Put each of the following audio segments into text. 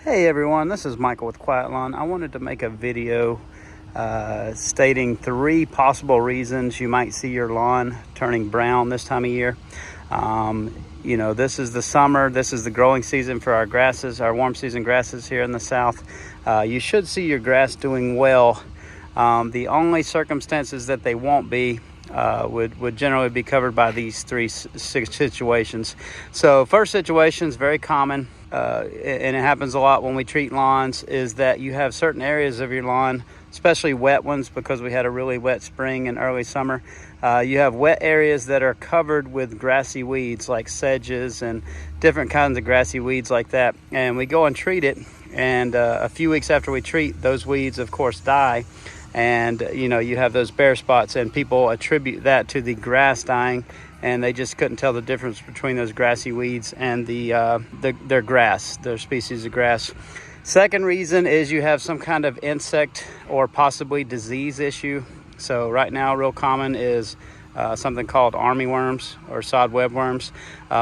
Hey everyone, this is Michael with Quiet Lawn. I wanted to make a video stating 3 possible reasons you might see your lawn turning brown this time of year. This is the summer, this is the growing season for our grasses, our warm season grasses here in the south. You should see your grass doing well. The only circumstances that they won't be would generally be covered by these 3 situations. So first situation is very common, and it happens a lot when we treat lawns, is that you have certain areas of your lawn, especially wet ones, because we had a really wet spring and early summer. You have wet areas that are covered with grassy weeds like sedges and different kinds of grassy weeds like that, and we go and treat it, and a few weeks after we treat, those weeds of course die. And you have those bare spots, and people attribute that to the grass dying, and they just couldn't tell the difference between those grassy weeds and their grass, their species of grass. Second reason is you have some kind of insect or possibly disease issue. So right now, real common is something called armyworms or sod webworms.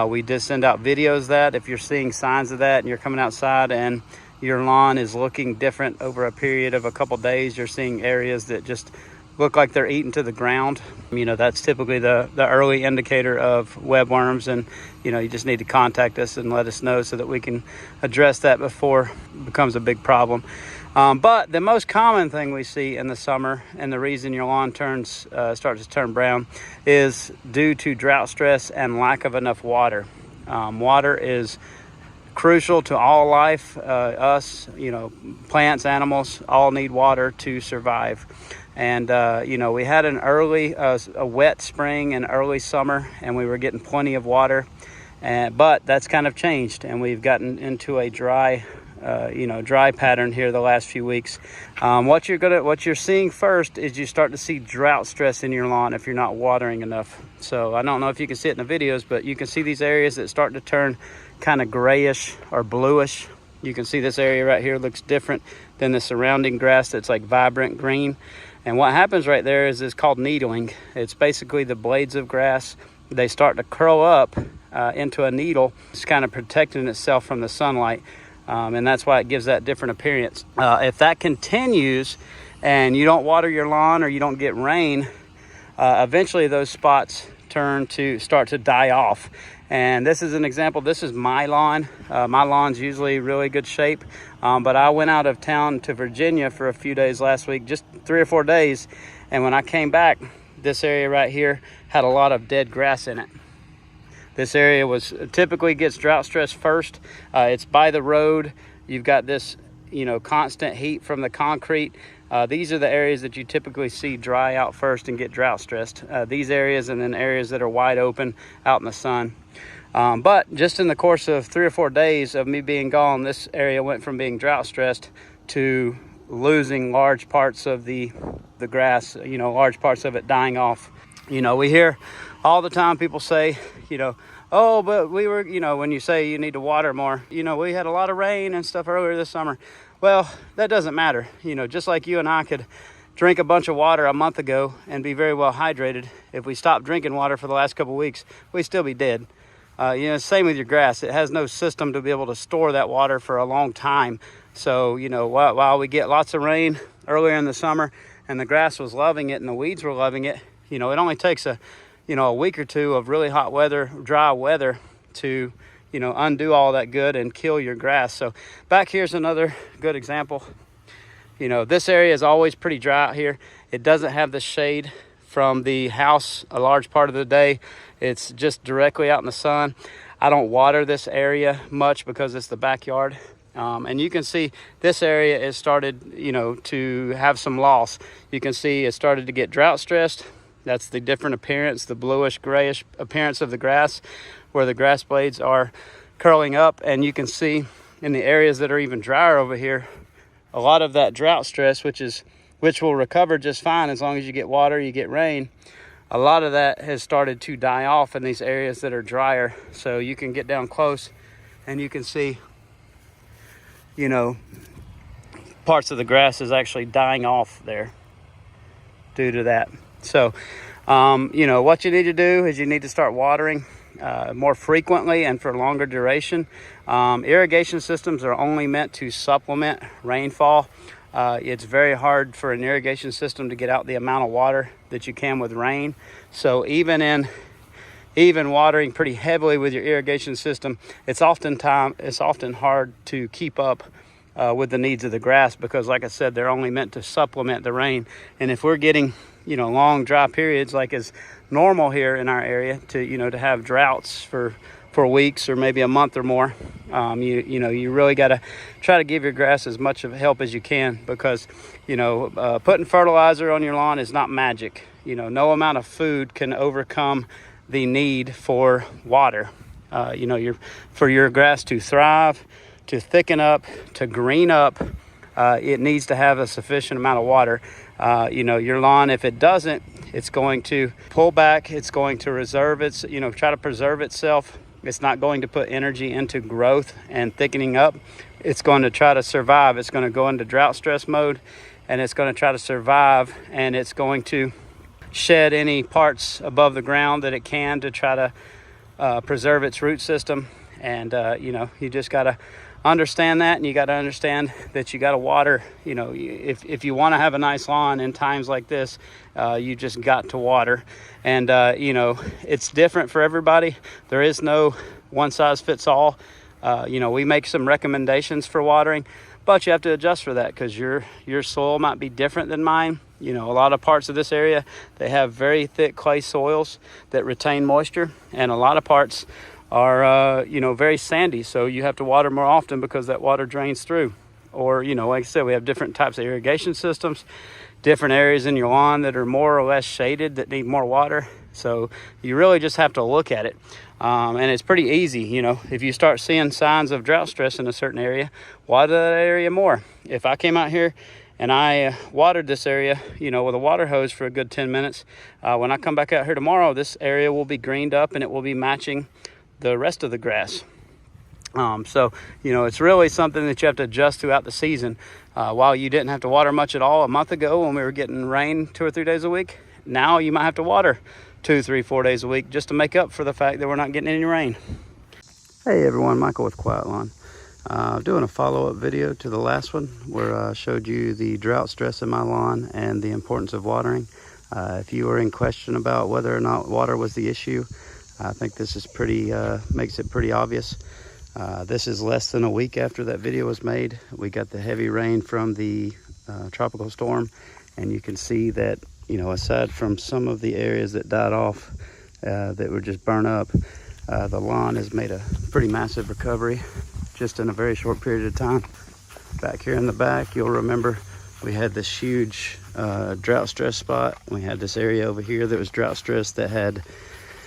We did send out videos that if you're seeing signs of that and you're coming outside and your lawn is looking different over a period of a couple days, you're seeing areas that just look like they're eaten to the ground. That's typically the early indicator of webworms, and you just need to contact us and let us know so that we can address that before it becomes a big problem. But the most common thing we see in the summer, and the reason your lawn starts to turn brown, is due to drought stress and lack of enough water. Water is crucial to all life. Us, plants, animals, all need water to survive. And we had a wet spring and early summer, and we were getting plenty of water, but that's kind of changed, and we've gotten into a dry pattern here the last few weeks. What you're seeing first is you start to see drought stress in your lawn if you're not watering enough. So I don't know if you can see it in the videos, but you can see these areas that start to turn kind of grayish or bluish. You can see this area right here looks different than the surrounding grass that's like vibrant green. And what happens right there is it's called needling. It's basically the blades of grass, they start to curl up into a needle. It's kind of protecting itself from the sunlight. And that's why it gives that different appearance. If that continues and you don't water your lawn or you don't get rain, eventually those spots start to die off. And this is an example. This is my lawn. My lawn's usually really good shape, but I went out of town to Virginia for a few days last week, just 3 or 4 days, and when I came back, this area right here had a lot of dead grass in it. This area typically gets drought stress first. It's by the road. You've got this constant heat from the concrete. These are the areas that you typically see dry out first and get drought stressed. These areas, and then areas that are wide open out in the sun. But just in the course of 3 or 4 days of me being gone, this area went from being drought stressed to losing large parts of the grass, large parts of it dying off. We hear all the time people say, oh, but we were, when you say you need to water more, we had a lot of rain and stuff earlier this summer. Well, that doesn't matter. Just like you and I could drink a bunch of water a month ago and be very well hydrated. If we stopped drinking water for the last couple of weeks, we'd still be dead. Same with your grass. It has no system to be able to store that water for a long time. So, while we get lots of rain earlier in the summer and the grass was loving it and the weeds were loving it, it only takes a week or two of really hot weather, dry weather to, undo all that good and kill your grass. So back here's another good example. This area is always pretty dry out here. It doesn't have the shade from the house a large part of the day. It's just directly out in the sun. I don't water this area much because it's the backyard. And you can see this area has started, to have some loss. You can see it started to get drought stressed. That's the different appearance, the bluish grayish appearance of the grass, where the grass blades are curling up. And you can see in the areas that are even drier over here, a lot of that drought stress, which will recover just fine as long as you get water, you get rain. A lot of that has started to die off in these areas that are drier. So you can get down close and you can see, parts of the grass is actually dying off there due to that. So, what you need to do is you need to start watering. more frequently and for longer duration. Irrigation systems are only meant to supplement rainfall. It's very hard for an irrigation system to get out the amount of water that you can with rain. So even watering pretty heavily with your irrigation system, it's often hard to keep up with the needs of the grass, because like I said, they're only meant to supplement the rain. And if we're getting long dry periods like is normal here in our area, to have droughts for weeks or maybe a month or more, you really got to try to give your grass as much of help as you can, because putting fertilizer on your lawn is not magic. No amount of food can overcome the need for water. For your grass to thrive, to thicken up, to green up, it needs to have a sufficient amount of water. Your lawn, if it doesn't, it's going to pull back. It's going to reserve try to preserve itself. It's not going to put energy into growth and thickening up. It's going to try to survive. It's going to go into drought stress mode, and it's going to try to survive, and it's going to shed any parts above the ground that it can to try to preserve its root system. And you just got to understand that, and you got to understand that you got to water. If you want to have a nice lawn in times like this, you just got to water. And it's different for everybody. There is no one size fits all. We make some recommendations for watering, but you have to adjust for that, because your soil might be different than mine. A lot of parts of this area, they have very thick clay soils that retain moisture, and a lot of parts are very sandy, so you have to water more often because that water drains through. Or like I said, we have different types of irrigation systems, different areas in your lawn that are more or less shaded that need more water. So you really just have to look at it, and it's pretty easy. If you start seeing signs of drought stress in a certain area, water that area more. If I came out here and I watered this area with a water hose for a good 10 minutes, when I come back out here tomorrow, this area will be greened up and it will be matching the rest of the grass. So it's really something that you have to adjust throughout the season. While you didn't have to water much at all a month ago when we were getting rain 2 or 3 days a week, now you might have to water 2, 3, 4 days a week just to make up for the fact that we're not getting any rain. Hey everyone, Michael with Quiet Lawn. Doing a follow-up video to the last one where I showed you the drought stress in my lawn and the importance of watering. If you were in question about whether or not water was the issue, I think this is makes it pretty obvious. This is less than a week after that video was made. We got the heavy rain from the tropical storm, and you can see that, aside from some of the areas that died off, that were just burnt up, the lawn has made a pretty massive recovery just in a very short period of time. Back here in the back, you'll remember we had this huge drought stress spot. We had this area over here that was drought stress that had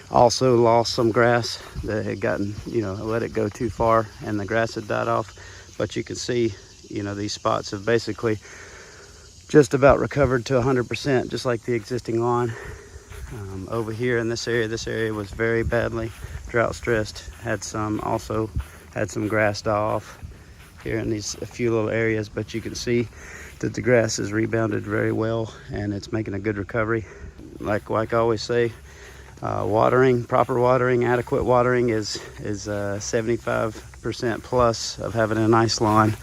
also lost some grass that had gotten, let it go too far and the grass had died off. But you can see, these spots have basically just about recovered to 100%, just like the existing lawn. Over here in this area was very badly drought stressed. Also had some grass die off here in a few little areas, but you can see that the grass has rebounded very well and it's making a good recovery. Like I always say, proper watering, adequate watering is 75% plus of having a nice lawn.